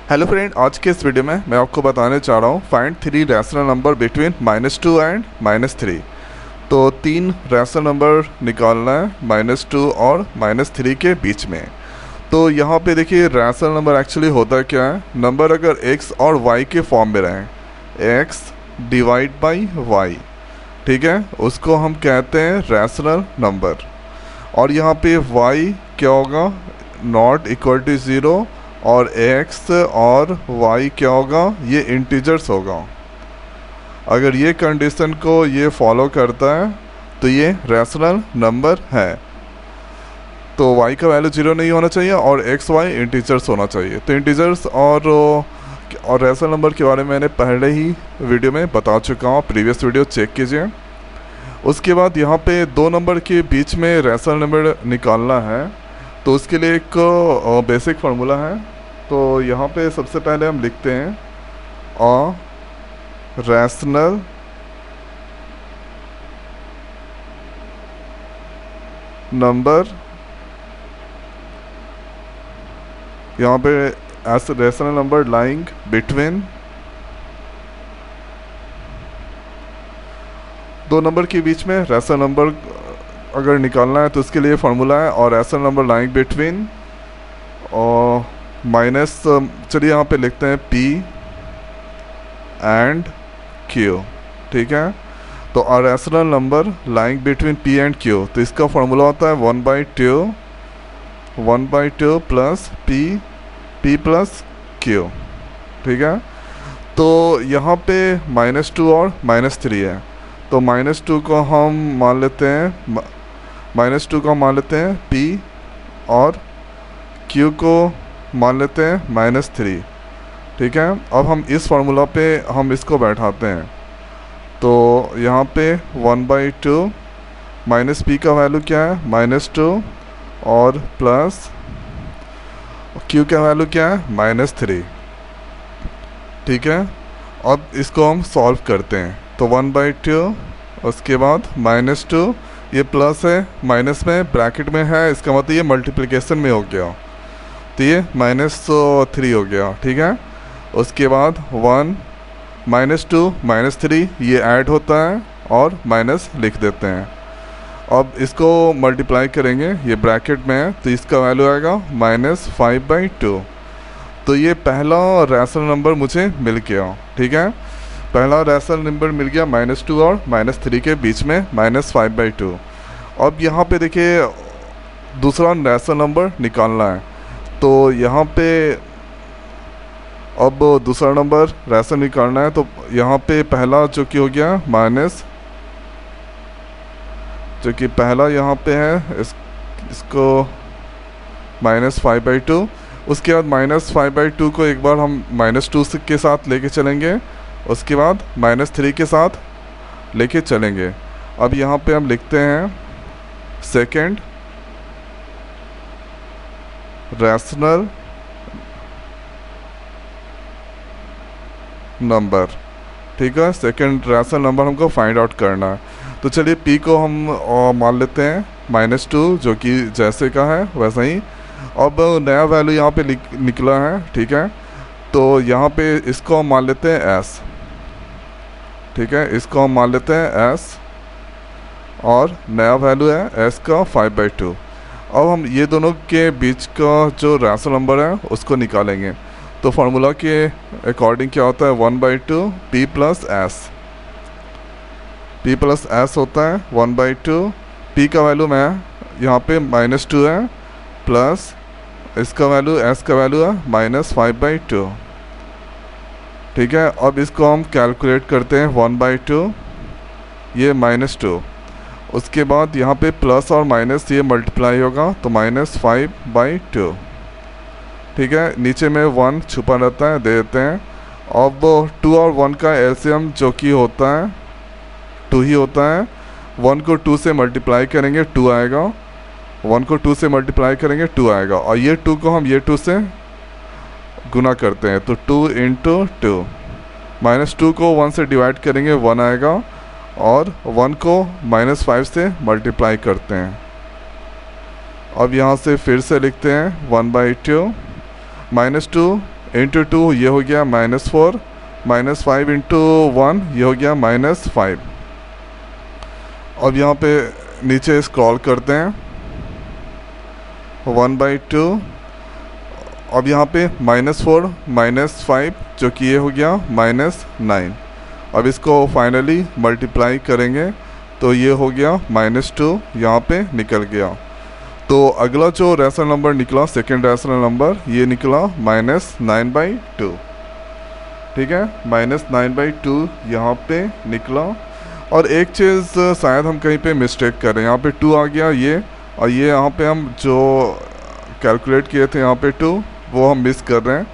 Hello friend, आज के इस वीडियो में मैं आपको बताने चाह रहा हूँ find three rational number between -2 and -3। तो तीन रैशनल नंबर निकालना है -2 और -3 के बीच में। तो यहाँ पे देखिए रैशनल नंबर एक्चुअली होता क्या है। नंबर अगर x और y के फॉर्म में रहें, x डिवाइड बाई y, ठीक है, उसको हम कहते हैं रैशनल नंबर। और यहाँ पे y क्या होगा, नॉट इक्वल टू 0, और x और y क्या होगा, ये इंटीजर्स होगा। अगर ये कंडीशन को ये फॉलो करता है तो ये रैशनल नंबर है। तो y का वैल्यू 0 नहीं होना चाहिए और x y इंटीजर्स होना चाहिए। तो इंटीजर्स और रैशनल नंबर के बारे में मैंने पहले ही वीडियो में बता चुका हूँ, प्रीवियस वीडियो चेक कीजिए। उसके बाद यहाँ पे दो नंबर के बीच में रैशनल नंबर निकालना है, तो उसके लिए एक बेसिक फार्मूला है। तो यहाँ पे सबसे पहले हम लिखते हैं रैशनल नंबर, यहाँ पे as rational number lying between दो नंबर के बीच में रैशनल नंबर अगर निकालना है तो उसके लिए फार्मूला है और रैशनल नंबर लाइंग बिटवीन और माइनस, चलिए यहाँ पे लिखते हैं P एंड Q, ठीक है। तो a rational number lying between P and Q, तो इसका फार्मूला होता है 1/2 प्लस P प्लस Q, ठीक है। तो यहाँ पे -2 और -3 है, तो -2 को हम मान लेते हैं P और Q को मान लेते हैं -3, ठीक है। अब हम इस फार्मूला पे हम इसको बैठाते हैं। तो यहाँ पे 1/2 माइनस P का वैल्यू क्या है, -2, और प्लस Q का वैल्यू क्या है, -3, ठीक है। अब इसको हम सॉल्व करते हैं। तो 1/2, उसके बाद -2, ये प्लस है, माइनस में ब्रैकेट में है, इसका मतलब ये मल्टीप्लिकेशन में हो गया, तो ये -3 हो गया, ठीक है। उसके बाद 1 -2 -3 ये ऐड होता है और माइनस लिख देते हैं। अब इसको मल्टीप्लाई करेंगे, ये ब्रैकेट में है, तो इसका वैल्यू आएगा -5/2। तो ये पहला रैशनल नंबर मुझे मिल गया, ठीक है। पहला रैशनल नंबर मिल गया -2 और -3 के बीच में, -5/2। अब यहाँ पे देखिए दूसरा रैशनल नंबर निकालना है। तो यहाँ पे अब दूसरा नंबर रैशनल निकालना है, तो यहाँ पे पहला जो कि हो गया जो कि पहला यहाँ पे है, इसको -5/2। उसके बाद -5/2 को एक बार हम -2 के साथ लेके चलेंगे, उसके बाद -3 के साथ लेके चलेंगे। अब यहाँ पे हम लिखते हैं सेकंड रैशनल नंबर, ठीक है। सेकंड रैशनल नंबर हमको फाइंड आउट करना है। तो चलिए P को हम मान लेते हैं -2, जो कि जैसे का है वैसा ही। अब नया वैल्यू यहाँ पे निकला है, ठीक है। तो यहाँ पे इसको हम मान लेते हैं S, ठीक है, इसको हम मान लेते हैं S, और नया वैल्यू है S का 5/2। अब हम ये दोनों के बीच का जो रैशनल नंबर है उसको निकालेंगे। तो फार्मूला के अकॉर्डिंग क्या होता है, 1/2 P प्लस S होता है 1/2। P का वैल्यू मैं यहाँ पे -2 है, प्लस इसका वैल्यू S का वैल्यू है -5/2, ठीक है। अब इसको हम कैलकुलेट करते हैं, 1/2 ये -2, उसके बाद यहाँ पे प्लस और माइनस ये मल्टीप्लाई होगा, तो -5/2, ठीक है। नीचे में 1 छुपा रहता है, दे देते हैं। अब 2 और 1 का एलसीएम जो कि होता है 2 ही होता है। 1 को 2 से मल्टीप्लाई करेंगे 2 आएगा, 1 को 2 से मल्टीप्लाई करेंगे 2 आएगा, और ये 2 को हम ये 2 से गुना करते हैं, तो 2 × 2, -2 को 1 से डिवाइड करेंगे 1 आएगा, और 1 को -5 से मल्टीप्लाई करते हैं। अब यहाँ से फिर से लिखते हैं 1/2 -2 इंटू 2 ये हो गया -4, -5 इंटू 1 ये हो गया -5। अब यहाँ पे नीचे स्क्रॉल करते हैं 1/2। अब यहाँ पे -4 -5 जो कि ये हो गया -9। अब इसको फाइनली मल्टीप्लाई करेंगे तो ये हो गया -2 यहाँ पे निकल गया। तो अगला जो रैशनल नंबर निकला, सेकेंड रैशनल नंबर, ये निकला -9/2। ठीक है, -9/2 यहाँ पे निकला। और एक चीज़ शायद हम कहीं पे मिस्टेक कर रहे हैं, यहाँ पे 2 आ गया ये, और ये यहाँ पे हम जो कैलकुलेट किए थे यहाँ पे 2 वो हम मिस कर रहे हैं।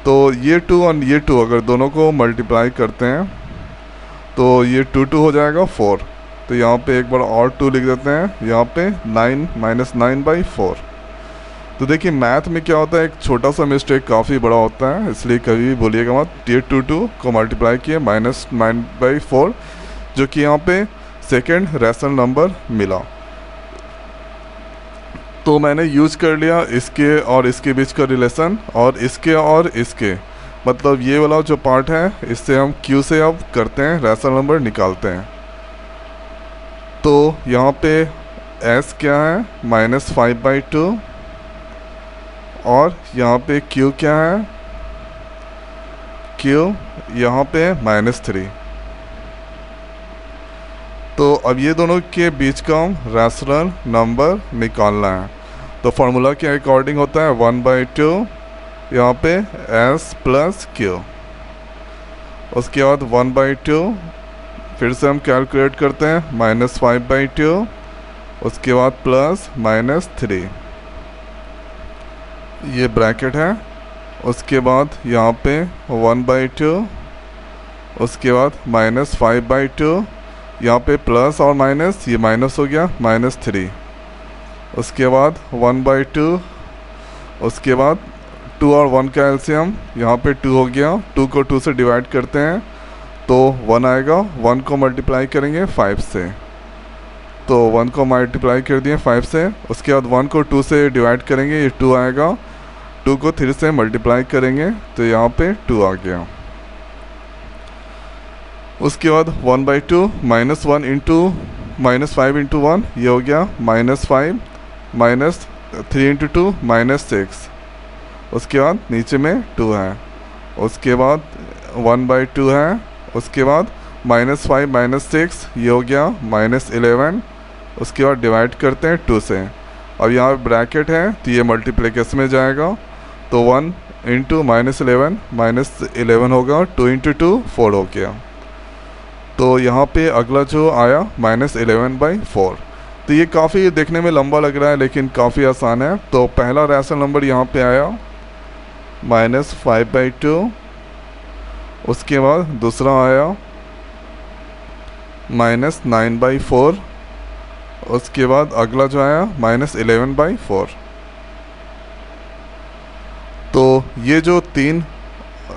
तो ये 2 और ये 2 अगर दोनों को मल्टीप्लाई करते हैं तो ये 2 हो जाएगा 4। तो यहाँ पे एक बार और 2 लिख देते हैं, यहाँ पे 9 -9/4। तो देखिए मैथ में क्या होता है, एक छोटा सा मिस्टेक काफ़ी बड़ा होता है, इसलिए कभी भी बोलिएगा मत। ये 2 को मल्टीप्लाई किए -9/4 जो कि यहाँ पे सेकेंड रैशनल नंबर मिला। तो मैंने यूज कर लिया इसके और इसके बीच का रिलेशन, और इसके मतलब ये वाला जो पार्ट है इससे हम Q से अब करते हैं रैशनल नंबर निकालते हैं। तो यहाँ पे S क्या है -5/2, और यहाँ पे Q क्या है, Q यहाँ पे -3। तो अब ये दोनों के बीच का हम रैशनल नंबर निकालना है। तो फार्मूला के अकॉर्डिंग होता है 1/2 यहाँ पे S + Q। उसके बाद 1/2 फिर से हम कैलकुलेट करते हैं -5/2, उसके बाद +-3, ये ब्रैकेट है। उसके बाद यहाँ पे 1/2, उसके बाद -5/2, यहाँ पे प्लस और माइनस, ये माइनस हो गया -3। उसके बाद 1/2, उसके बाद 2 और 1 का एलसीएम, यहाँ पे 2 हो गया, 2 को 2 से डिवाइड करते हैं तो 1 आएगा, 1 को मल्टीप्लाई करेंगे 5 से, तो 1 को मल्टीप्लाई कर दिए 5 से। उसके बाद 1 को 2 से डिवाइड करेंगे, ये 2 आएगा, 2 को 3 से मल्टीप्लाई करेंगे तो यहाँ पे 2 आ गया। उसके बाद 1/2 -1 इंटू -5 इंटू 1 ये हो गया -5, -3 इंटू 2 -6। उसके बाद नीचे में 2 है, उसके बाद 1/2 है, उसके बाद -5 -6 ये हो गया -11। उसके बाद डिवाइड करते हैं 2 से। अब यहाँ ब्रैकेट है तो ये मल्टीप्लिकेशन में जाएगा, तो 1 इंटू -11 होगा, 2 इंटू 2 4 हो गया। तो यहाँ पे अगला जो आया -11/4। तो ये काफ़ी देखने में लंबा लग रहा है लेकिन काफ़ी आसान है। तो पहला रैशनल नंबर यहाँ पे आया -5/2, उसके बाद दूसरा आया -9/4, उसके बाद अगला जो आया -11/4। तो ये जो 3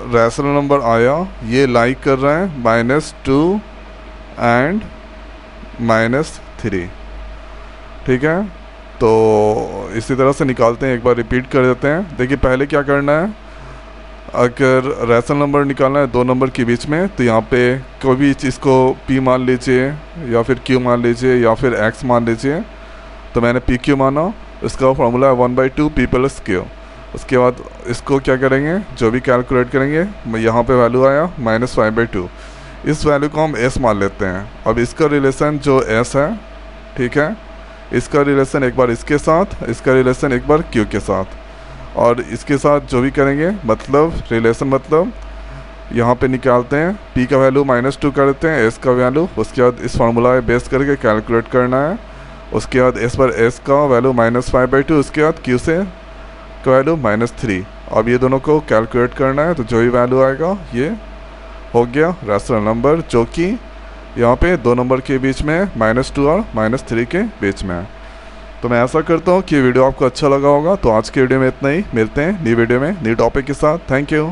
रैशनल नंबर आया ये लाइक कर रहा है -2 एंड -3। ठीक है, तो इसी तरह से निकालते हैं, एक बार रिपीट कर देते हैं। देखिए पहले क्या करना है, अगर रैशनल नंबर निकालना है 2 नंबर के बीच में, तो यहाँ पे कोई भी चीज़ को P मान लीजिए या फिर Q मान लीजिए या फिर X मान लीजिए। तो मैंने PQ माना, इसका फॉर्मूला है 1/2 P + Q। उसके बाद इसको क्या करेंगे, जो भी कैलकुलेट करेंगे, यहाँ पे वैल्यू आया -5/2, इस वैल्यू को हम S मान लेते हैं। अब इसका रिलेशन जो S है, ठीक है, इसका रिलेशन एक बार इसके साथ, इसका रिलेशन एक बार Q के साथ, और इसके साथ जो भी करेंगे मतलब रिलेशन मतलब यहाँ पे निकालते हैं। P का वैल्यू -2 कर देते हैं, S का वैल्यू, उसके बाद इस फार्मूला बेस करके कैलकुलेट करना है। उसके बाद S पर S का वैल्यू -5/2, उसके बाद Q से का वैल्यू -3। अब ये दोनों को कैलकुलेट करना है, तो जो भी वैल्यू आएगा ये हो गया रैशनल नंबर, जो कि यहाँ पे 2 नंबर के बीच में -2 और -3 के बीच में है। तो मैं ऐसा करता हूँ कि वीडियो आपको अच्छा लगा होगा। तो आज के वीडियो में इतना ही, मिलते हैं नई वीडियो में नई टॉपिक के साथ। Thank you.